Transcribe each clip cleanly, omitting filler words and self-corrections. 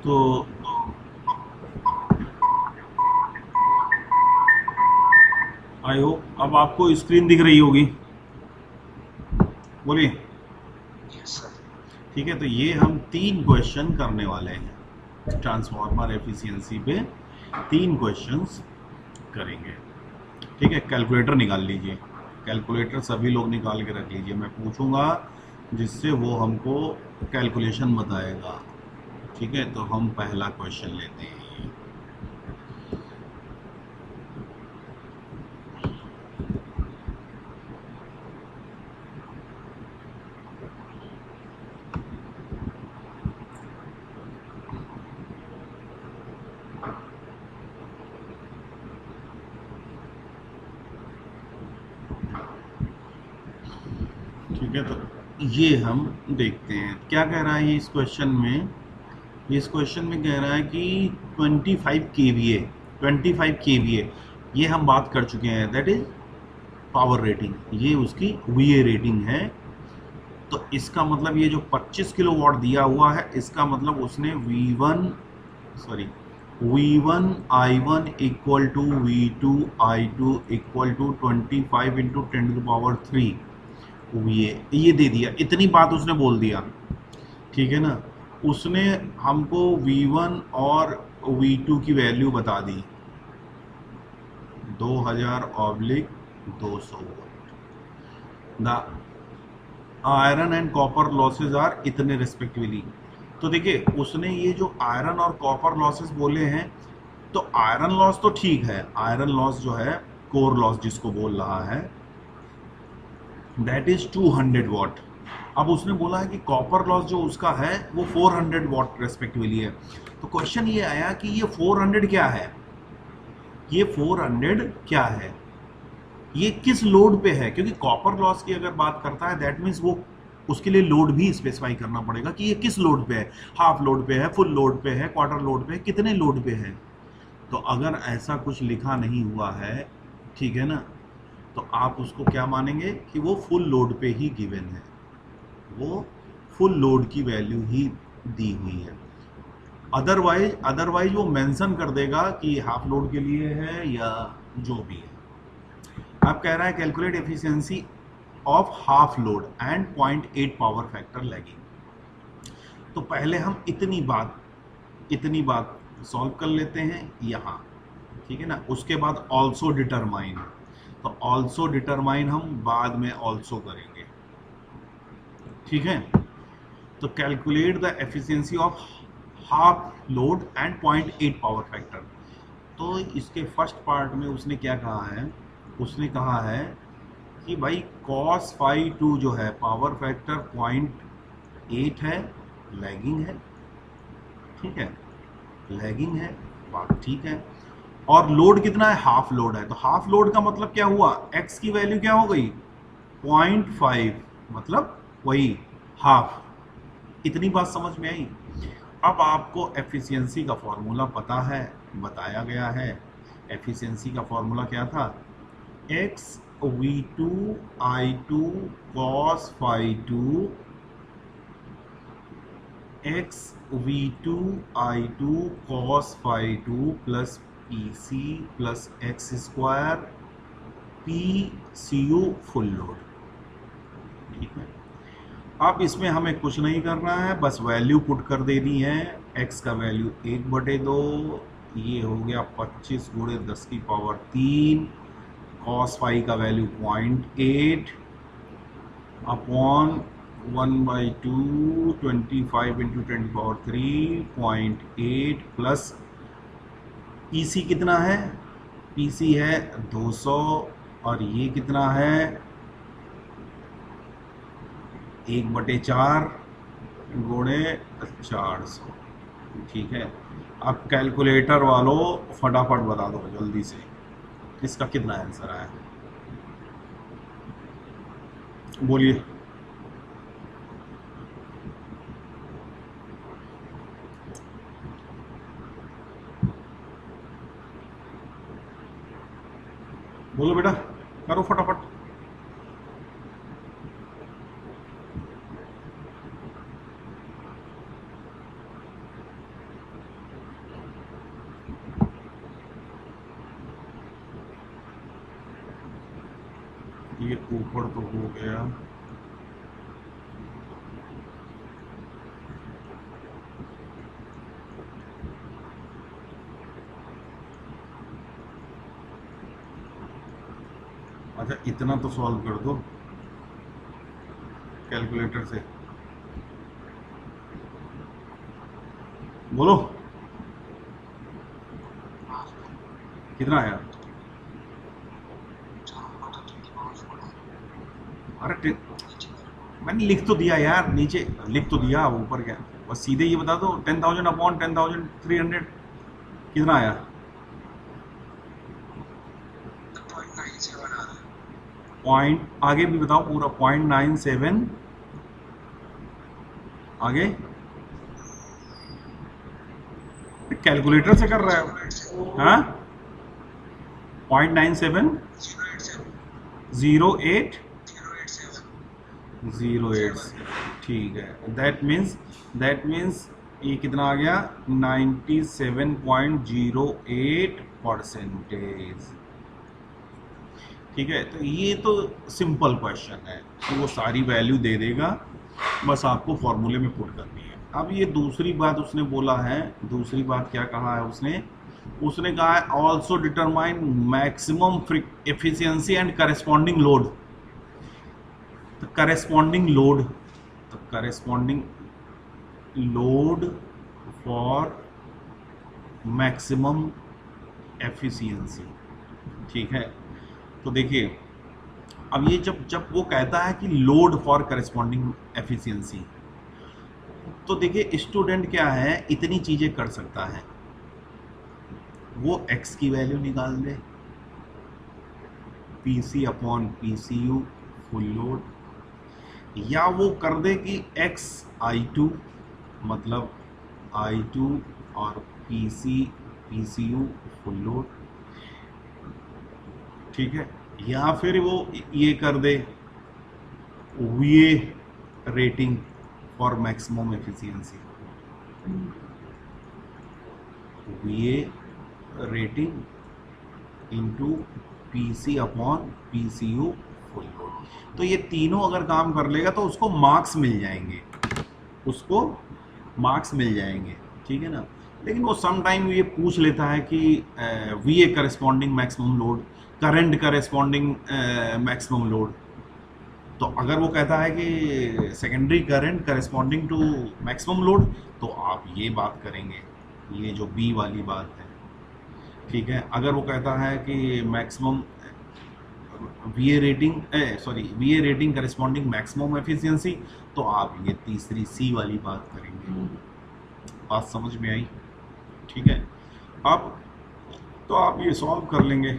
तो I hope अब आपको स्क्रीन दिख रही होगी। बोलिए। Yes sir. ठीक है, तो ये हम 3 क्वेश्चन करने वाले हैं ट्रांसफार्मर एफिशिएंसी पे। 3 क्वेश्चंस करेंगे। ठीक है, कैलकुलेटर निकाल लीजिए। कैलकुलेटर सभी लोग निकाल के रख लीजिए, मैं पूछूंगा जिससे वो हमको कैलकुलेशन बताएगा। ठीक है, तो हम पहला क्वेश्चन लेते हैं। ठीक है, तो ये हम देखते हैं क्या कह रहा है ये इस क्वेश्चन में। इस क्वेश्चन में कह रहा है कि 25 केवीए, 25 केवीए, ये हम बात कर चुके हैं, दैट इज पावर रेटिंग, ये उसकी वीए रेटिंग है। तो इसका मतलब ये जो 25 किलो वॉट दिया हुआ है, इसका मतलब उसने V1, sorry, V1 I1 equal to V2 I2 equal to 25 into 10⁻³ ये दे दिया, इतनी बात उसने बोल दिया। ठीक है ना, उसने हमको V1 और V2 की वैल्यू बता दी, 2000/200 the iron and copper losses are इतने रिस्पेक्टिवली। तो देखिए उसने ये जो आयरन और कॉपर लॉसेस बोले हैं, तो आयरन लॉस तो ठीक है, आयरन लॉस जो है, कोर लॉस जिसको बोल रहा है, दैट इज 200 वॉट। अब उसने बोला है कि कॉपर लॉस जो उसका है वो 400 वॉट रेस्पेक्टिवली है। तो क्वेश्चन ये आया कि ये 400 क्या है, ये 400 क्या है, ये किस लोड पे है, क्योंकि कॉपर लॉस की अगर बात करता है दैट मीन्स वो उसके लिए लोड भी स्पेसिफाई करना पड़ेगा कि ये किस लोड पे है, हाफ लोड पे है, फुल लोड पे है, क्वार्टर लोड पे है, कितने लोड पे है। तो अगर ऐसा कुछ लिखा नहीं हुआ है, ठीक है ना, तो आप उसको क्या मानेंगे कि वो फुल लोड पे ही गिवन है, वो फुल लोड की वैल्यू ही दी हुई है। अदरवाइज वो मेंशन कर देगा कि हाफ लोड के लिए है या जो भी है। अब कह रहा है calculate efficiency of half load and 0.8 power factor lagging. तो पहले हम इतनी बात सॉल्व कर लेते हैं यहाँ। ठीक है ना, उसके बाद ऑल्सो डिटरमाइन, तो ऑल्सो डिटरमाइन हम बाद में ऑल्सो करेंगे। ठीक है, तो calculate the efficiency of half load and 0.8 power factor. तो इसके फर्स्ट पार्ट में उसने क्या कहा है, उसने कहा है कि भाई cos फाई 2 जो है पावर फैक्टर 0.8 है, लैगिंग है। ठीक है, लैगिंग है, बात ठीक है। और लोड कितना है, हाफ लोड है, तो हाफ लोड का मतलब क्या हुआ, x की वैल्यू क्या हो गई, 0.5, मतलब वही हाफ। इतनी बात समझ में आई। अब आपको एफिशिएंसी का फॉर्मूला पता है, बताया गया है। एफिशिएंसी का फॉर्मूला क्या था, x V2 I2 cos phi 2, x V2 I2 cos phi 2 plus PC plus x square PCU full load. ठीक है, अब इसमें हमें कुछ नहीं करना है, बस वैल्यू पुट कर देनी है। x का वैल्यू 1/2, ये हो गया 25 गुणे 10⁻³ cos फाई का value 0.8 upon 1/2, 25 into 10⁻³ 0.8 plus PC कितना है, PC है 200, और ये कितना है 1/4 गुणे 400। ठीक है, अब कैलकुलेटर वालों फटाफट बता दो जल्दी से इसका कितना आंसर आया, बोलिए। बोलो बेटा, करो फटाफट। ऊपर तो हो गया, अच्छा इतना तो सॉल्व कर दो कैलकुलेटर से, बोलो कितना आया। अरे मैंने लिख तो दिया यार, नीचे लिख तो दिया, ऊपर क्या, बस सीधे ये बता दो 10,000 अपॉन 10,300 कितना आया। 0.97 आ रहा है। पॉइंट आगे भी बताओ पूरा, 0.97 आगे, कैलकुलेटर से कर रहा है हाँ, 0.97 08 08, ठीक है, दैट मीन्स ये कितना आ गया 97.08%। ठीक है, तो ये तो सिंपल क्वेश्चन है, तो वो सारी वैल्यू दे देगा, बस आपको फॉर्मूले में पुट करनी है। अब ये दूसरी बात उसने बोला है, दूसरी बात क्या कहा है उसने कहा है also determine maximum efficiency and corresponding load. तो corresponding load for maximum efficiency. ठीक है, तो देखिए अब ये जब वो कहता है कि लोड फॉर करस्पॉन्डिंग एफिशिएंसी, तो देखिए स्टूडेंट क्या है, इतनी चीजें कर सकता है, वो x की वैल्यू निकाल दे, PC upon PCU full load, या वो कर दे कि x I2 मतलब I2 और PCU फुल लोड। ठीक है, या फिर वो ये कर दे VA rating for maximum efficiency, VA rating into PC upon PCU full load. तो ये तीनों अगर काम कर लेगा तो उसको मार्क्स मिल जाएंगे, ठीक है ना। लेकिन वो सम टाइम ये पूछ लेता है कि VA corresponding maximum load, current corresponding maximum load. तो अगर वो कहता है कि secondary current corresponding to maximum load, तो आप ये बात करेंगे, ये जो बी वाली बात है। ठीक है, अगर वो कहता है कि maximum VA rating corresponding maximum efficiency, तो आप ये तीसरी सी वाली बात करेंगे। बात समझ में आई? ठीक है, अब तो आप ये सॉल्व कर लेंगे।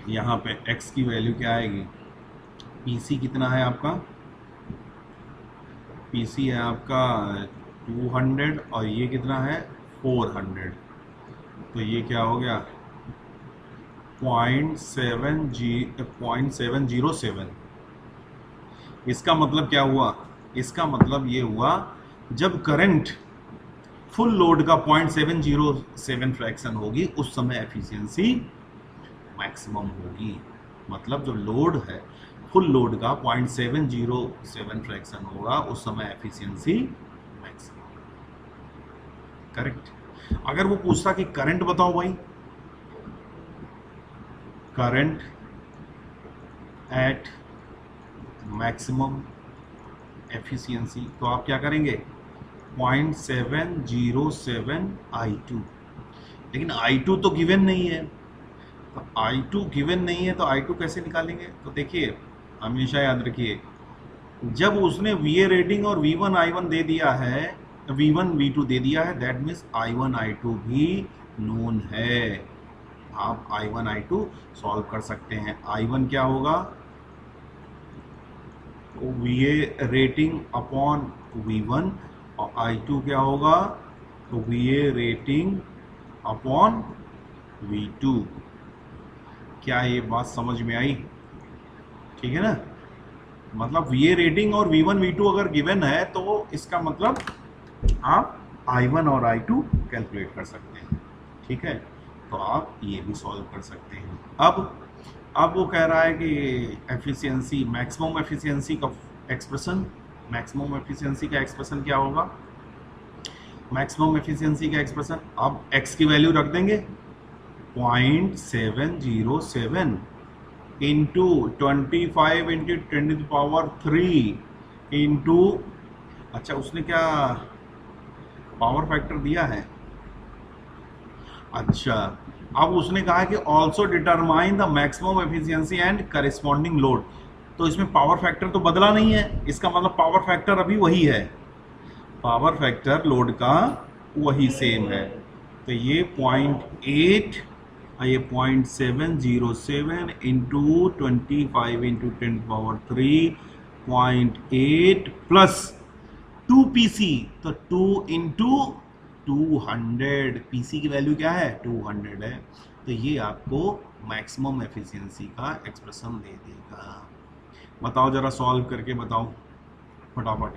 यहाँ पे x की वैल्यू क्या आएगी, PC कितना है आपका, PC है आपका 200 और ये कितना है 400, तो ये क्या हो गया 0.707। इसका मतलब क्या हुआ, इसका मतलब ये हुआ जब करंट फुल लोड का 0.707 फ्रैक्शन होगी उस समय एफिशिएंसी मैक्सिमम होगी। मतलब जो लोड है फुल लोड का 0.707 फ्रैक्शन होगा उस समय एफिशिएंसी मैक्सिमम। करेक्ट। अगर वो पूछता कि करंट बताओ भाई, करंट एट मैक्सिमम एफिशिएंसी, तो आप क्या करेंगे 0.707 I2, लेकिन I2 तो गिवन नहीं है, तो I2 गिवन नहीं है तो I2 कैसे निकालेंगे। तो देखिए हमेशा याद रखिए, जब उसने VA रेटिंग और V1 I1 दे दिया है, V1 V2 दे दिया है, दैट मीन्स I1 I2 भी नोन है। आप I1 I2 सॉल्व कर सकते हैं। I1 क्या होगा, तो VA रेटिंग अपॉन V1, और I2 क्या होगा, तो VA रेटिंग अपॉन V2। क्या ये बात समझ में आई? ठीक है ना, मतलब VA रेटिंग और V1 V2 अगर गिवन है तो इसका मतलब आप I1 और I2 कैलकुलेट कर सकते हैं। ठीक है, तो आप ये भी सॉल्व कर सकते हैं। अब अब वो कह रहा है कि एफिशिएंसी, मैक्सिमम एफिशिएंसी का एक्सप्रेशन, मैक्सिमम एफिशिएंसी का एक्सप्रेशन क्या होगा, मैक्सिमम एफिशिएंसी का एक्सप्रेशन, अब x की वैल्यू रख देंगे 0.707 इंटू 25 इंटू 10⁻³ इंटू, अच्छा उसने क्या पावर फैक्टर दिया है, अच्छा अब उसने कहा कि also determine the maximum efficiency and corresponding load, तो इसमें पावर फैक्टर तो बदला नहीं है, इसका मतलब पावर फैक्टर अभी वही है, पावर फैक्टर लोड का वही सेम है, तो ये 0.8 और ये 0.707 इंटू 25 इंटू 10⁻³ 0.8 प्लस 2 पीसी, तो 2 इंटू 200, पीसी की वैल्यू क्या है 200 है, तो ये आपको मैक्सिमम एफिशिएंसी का एक्सप्रेशन दे देगा। बताओ जरा सॉल्व करके बताओ फटाफट,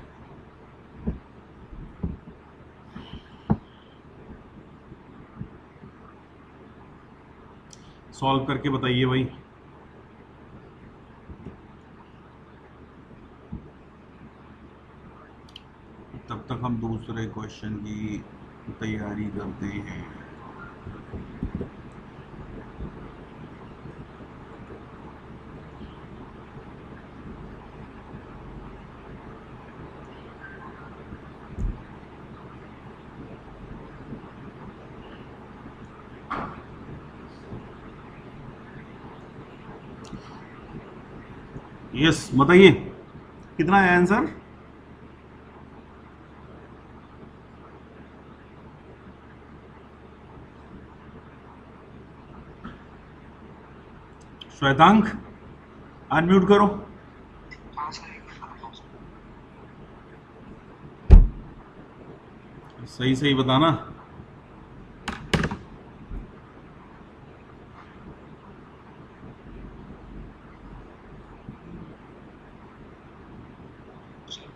सॉल्व करके बताइए भाई। तब तक हम दूसरे क्वेश्चन की तैयारी करते हैं। यस बताइए कितना है आंसर, श्वेतांक अनम्यूट करो। हाँ सर, एक मिनट। सही सही बताना। सर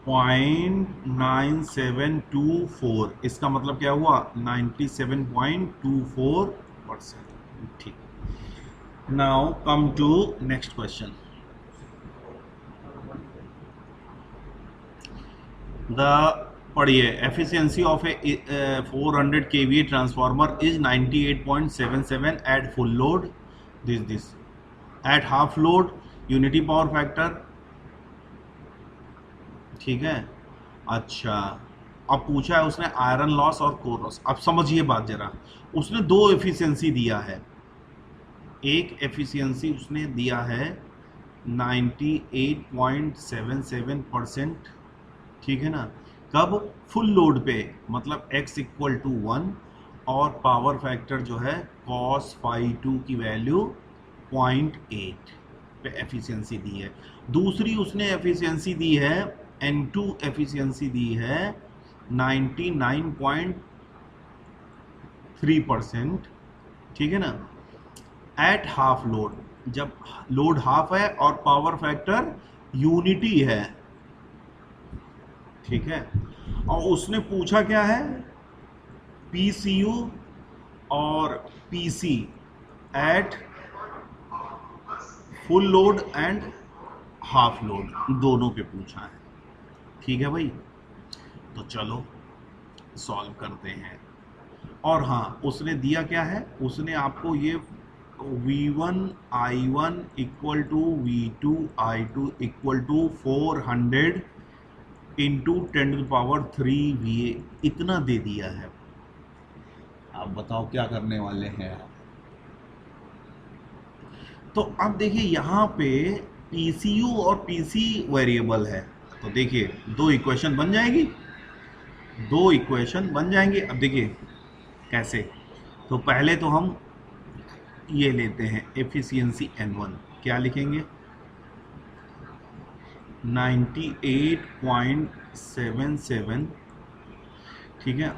0.9724, इसका मतलब क्या हुआ 97.24%। ठीक, now come to next question. The पढ़िए, efficiency of a 400 kVA transformer is 98.77 at full load, this at half load unity power factor, ठीक है। अच्छा अब पूछा है उसने आयरन लॉस और कोर लॉस, अब समझिए बात जरा, उसने दो एफिशिएंसी दिया है, एक एफिशिएंसी उसने दिया है 98.77%, ठीक है ना, कब फुल लोड पे, मतलब x इक्वल टू 1, और पावर फैक्टर जो है cos phi 2 की वैल्यू 0.8 पे एफिशिएंसी दी है। दूसरी उसने एफिशिएंसी दी है N2 एफिशिएंसी दी है 99.3%, ठीक है ना, एट हाफ लोड, जब लोड हाफ है और पावर फैक्टर यूनिटी है, ठीक है। और उसने पूछा क्या है, PCU और PC eight full load and half load, दोनों पे पूछा है, ठीक है भाई। तो चलो सॉल्व करते हैं। और हाँ उसने दिया क्या है, उसने आपको ये V1 I1 equal to V2 I2 equal to 400 into 10⁻³ VA इतना दे दिया है। आप बताओ क्या करने वाले हैं आप। तो अब देखिए यहाँ पे PCU और PC वेरिएबल है, तो देखिए दो इक्वेशन बन जाएगी, दो इक्वेशन बन जाएंगे। अब देखिए कैसे, तो पहले तो हम ये लेते हैं एफिशिएंसी N1, क्या लिखेंगे 98.77, ठीक है,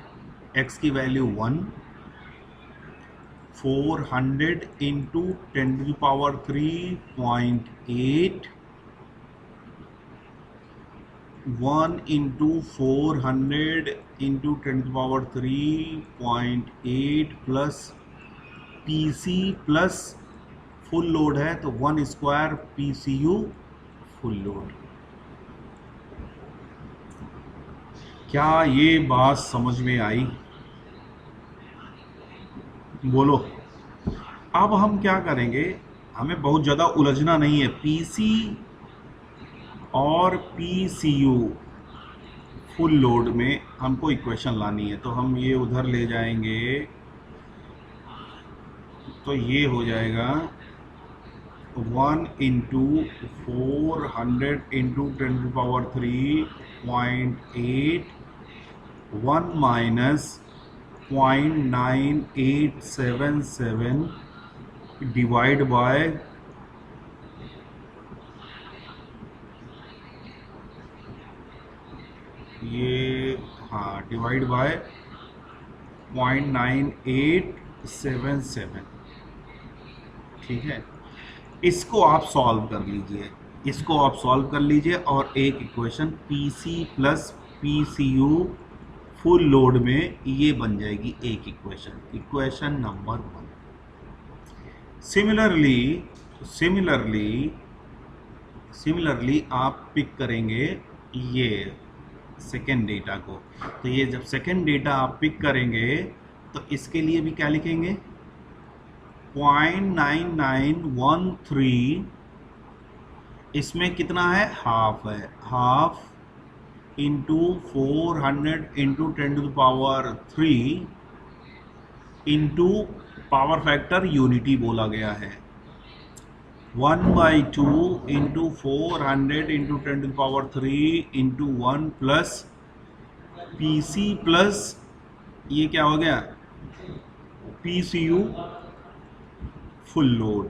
x की value 1, 400 into 10⁻³ 0.8 1 into 400 into 10⁻³ plus PC plus full load है तो 1 स्क्वायर PCU फुल लोड। क्या ये बात समझ में आई? बोलो। अब हम क्या करेंगे, हमें बहुत ज़्यादा उलझना नहीं है। PC और PCU फुल लोड में हमको इक्वेशन लानी है, तो हम ये उधर ले जाएंगे, तो ये हो जाएगा 1 into 400 into 10⁻³ 1 minus 0.9877 divide by ये, हाँ, डिवाइड बाय 0.9877। ठीक है, इसको आप सॉल्व कर लीजिए, इसको आप सॉल्व कर लीजिए और एक equation PC plus PCU full load में ये बन जाएगी एक इक्वेशन, इक्वेशन नंबर 1। सिमिलरली आप पिक करेंगे ये सेकेंड डेटा को, तो ये जब सेकेंड डेटा आप पिक करेंगे तो इसके लिए भी क्या लिखेंगे, 0.9913, इसमें कितना है, हाफ है, half into 400 into 10⁻³ into power factor unity बोला गया है, 1/2 into 400 into 10⁻³ into 1 plus PC plus ये क्या हो गया, PCU फुल लोड।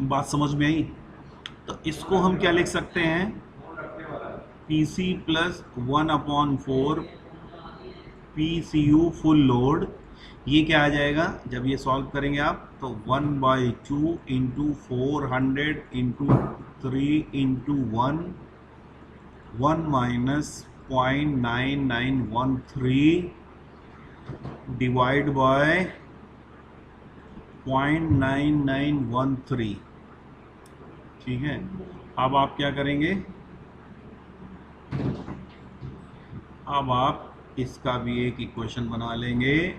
बात समझ में आई? तो इसको हम क्या लिख सकते हैं, PC plus 1/4 PCU full load. ये क्या आ जाएगा जब ये सॉल्व करेंगे आप, तो 1/2 into 400 into 3 into 1 minus 0.9913 divide by 0.9913। ठीक है, अब आप क्या करेंगे, अब आप इसका भी एक इक्वेशन बना लेंगे,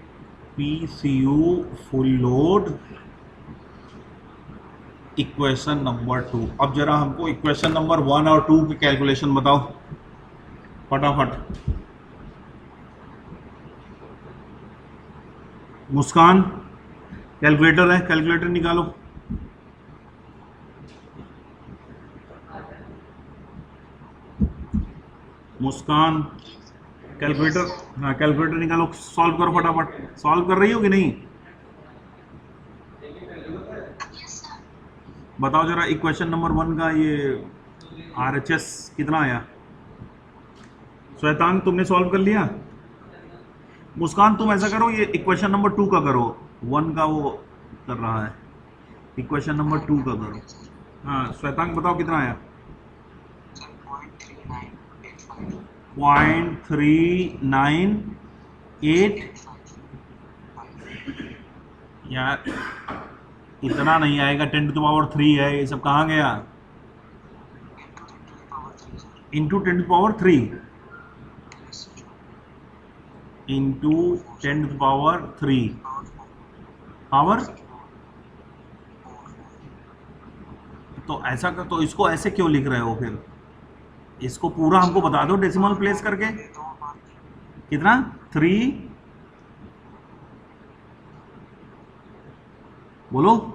PCU full load equation number 2। अब जरा हमको इक्वेशन नंबर 1 और 2 की कैलकुलेशन बताओ फटाफट। मुस्कान कैलकुलेटर है, कैलकुलेटर निकालो। मुस्कान कैलकुलेटर, हाँ कैलकुलेटर निकालो, सॉल्व करो फटाफट। सॉल्व कर रही हो कि नहीं, बताओ जरा। इक्वेशन नंबर 1 का ये RHS कितना आया? श्वेतांग तुमने सॉल्व कर लिया? मुस्कान तुम ऐसा करो, ये इक्वेशन नंबर 2 का करो, 1 का वो कर रहा है, इक्वेशन नंबर 2 का करो। हाँ श्वेतांग बताओ कितना आया? 0.3985। यार इतना नहीं आएगा, 10⁻³ है, ये सब कहाँ गया, इंटू 10⁻³ इंटू 10⁻³ पावर। तो ऐसा कर, तो इसको ऐसे क्यों लिख रहे हो फिर, इसको पूरा हमको बता दो डेसिमल प्लेस करके। कितना, 3, बोलो।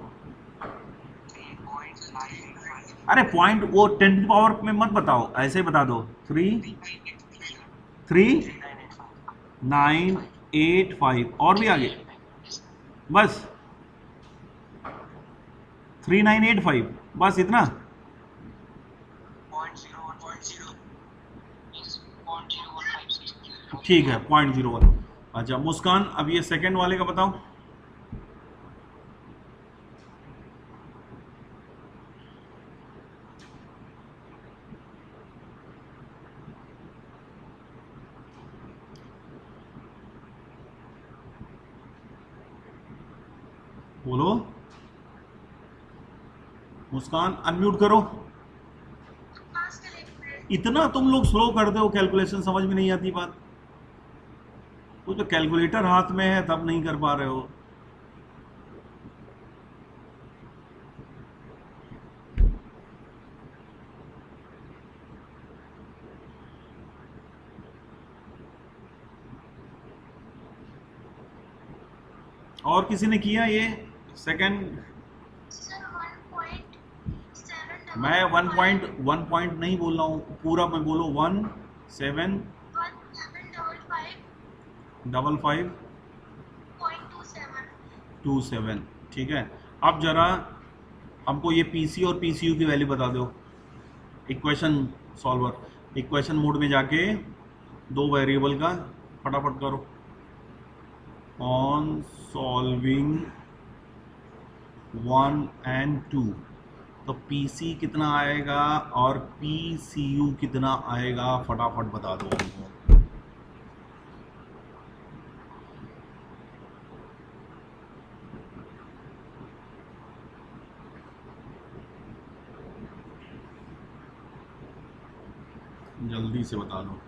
अरे पॉइंट वो 10⁻³ में मत बताओ, ऐसे ही बता दो, 33985 और भी आगे, बस 3985, बस इतना। ठीक है 0.01। अच्छा मुस्कान, अब ये सेकंड वाले का बताओ। बोलो मुस्कान, अनम्यूट करो। इतना तुम लोग स्लो करते हो, कैलकुलेशन समझ में नहीं आती बात। वो तो कैलकुलेटर हाथ में है तब नहीं कर पा रहे हो। और किसी ने किया ये सेकंड? मैं 1 पॉइंट नहीं बोल रहा हूँ पूरा, मैं बोलो 175527 ठीक है। अब जरा हमको ये पीसी और पीसीयू की वैल्यू बता दो। इक्वेशन सॉल्वर, इक्वेशन मोड में जाके दो वेरिएबल का फटाफट करो। ऑन सॉल्विंग 1 and 2 तो पीसी कितना आएगा और पीसीयू कितना आएगा, फटाफट बता दो हमको। जल्दी से बता दो।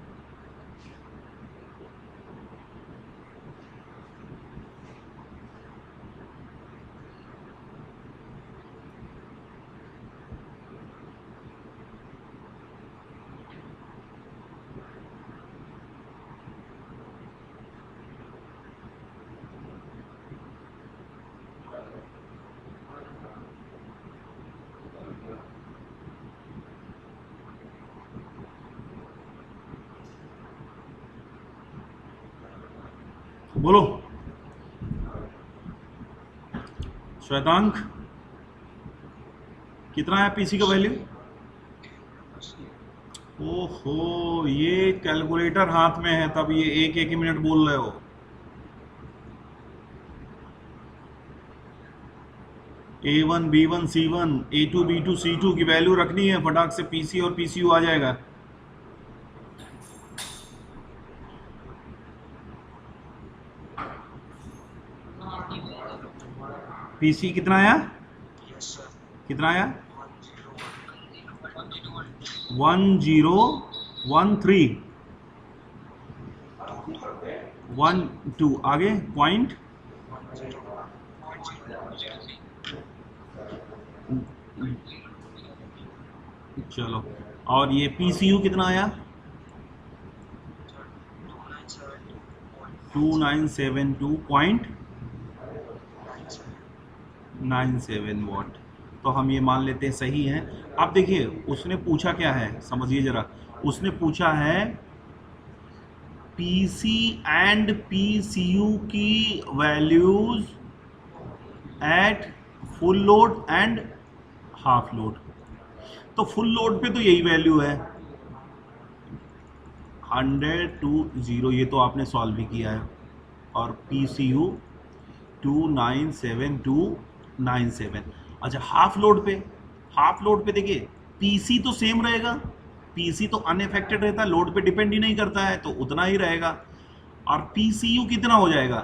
बोलो श्वेतांक, कितना है पीसी का वैल्यू? ओहो, ये कैलकुलेटर हाथ में है तब ये एक एक मिनट बोल रहे हो। A1 B1 C1 A2 B2 C2 की वैल्यू रखनी है, फटाक से पीसी और पीसीयू आ जाएगा। पीसी कितना आया? Yes sir. कितना आया? 1013 1013 12 आगे पॉइंट 10.003 चलो। और ये पीसीयू कितना आया? 2972.97 वॉट। तो हम ये मान लेते हैं सही है। अब देखिए उसने पूछा क्या है, समझिए जरा। उसने पूछा है पीसी एंड पीसीयू की values eight full load and half load. तो फुल लोड पे तो यही वैल्यू है 100 to 0, ये तो आपने सॉल्व भी किया है। और पीसीयू 297297। अच्छा हाफ लोड पे, हाफ लोड पे देखिए पीसी तो सेम रहेगा, पीसी तो अनअफेक्टेड रहता है, लोड पे डिपेंड ही नहीं करता है तो उतना ही रहेगा। और पीसीयू कितना हो जाएगा,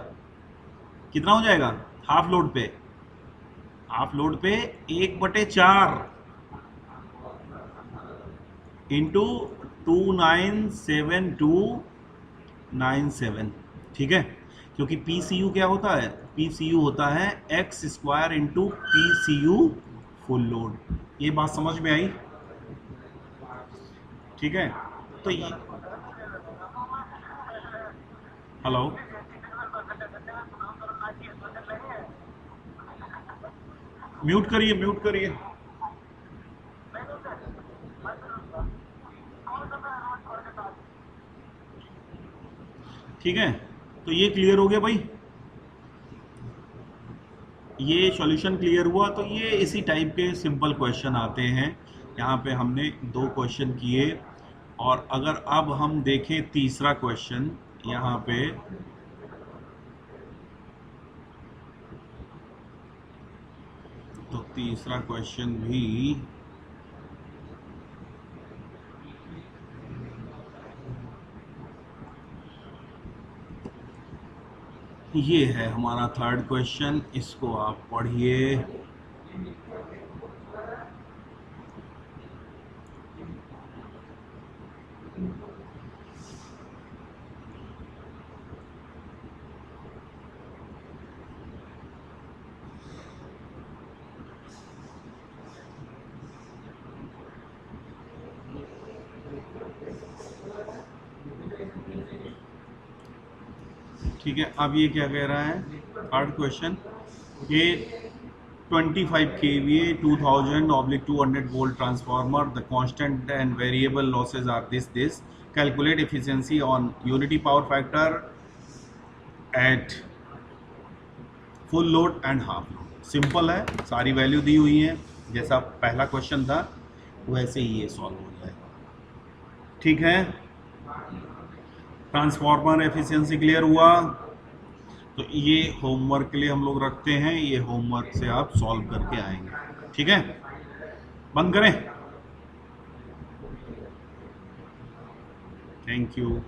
कितना हो जाएगा हाफ लोड पे? हाफ लोड पे 1/4 इंटू 297297, ठीक है। क्योंकि पीसीयू क्या होता है, पीसीयू होता है x square into PCU full load. ये बात समझ में आई? ठीक है। तो ये हेलो, म्यूट करिए, म्यूट करिए। ठीक है, तो ये क्लियर हो गया भाई, ये सॉल्यूशन क्लियर हुआ। तो ये इसी टाइप के सिंपल क्वेश्चन आते हैं। यहाँ पे हमने 2 क्वेश्चन किए। और अगर अब हम देखें तीसरा क्वेश्चन यहाँ पे, तो तीसरा क्वेश्चन भी ये है हमारा थर्ड क्वेश्चन, इसको आप पढ़िए। ठीक है, अब ये क्या कह रहा है, थर्ड क्वेश्चन, ये 25 kVA 2000/200 volt transformer, the constant and variable losses are this, calculate efficiency on unity power factor at full load and half load. Simple है, सारी वैल्यू दी हुई है, जैसा पहला क्वेश्चन था वैसे ही ये सॉल्व हो जाएगा। ठीक है, ट्रांसफार्मर एफिशिएंसी क्लियर हुआ। तो ये होमवर्क के लिए हम लोग रखते हैं, ये होमवर्क से आप सॉल्व करके आएंगे। ठीक है, बंद करें। Thank you.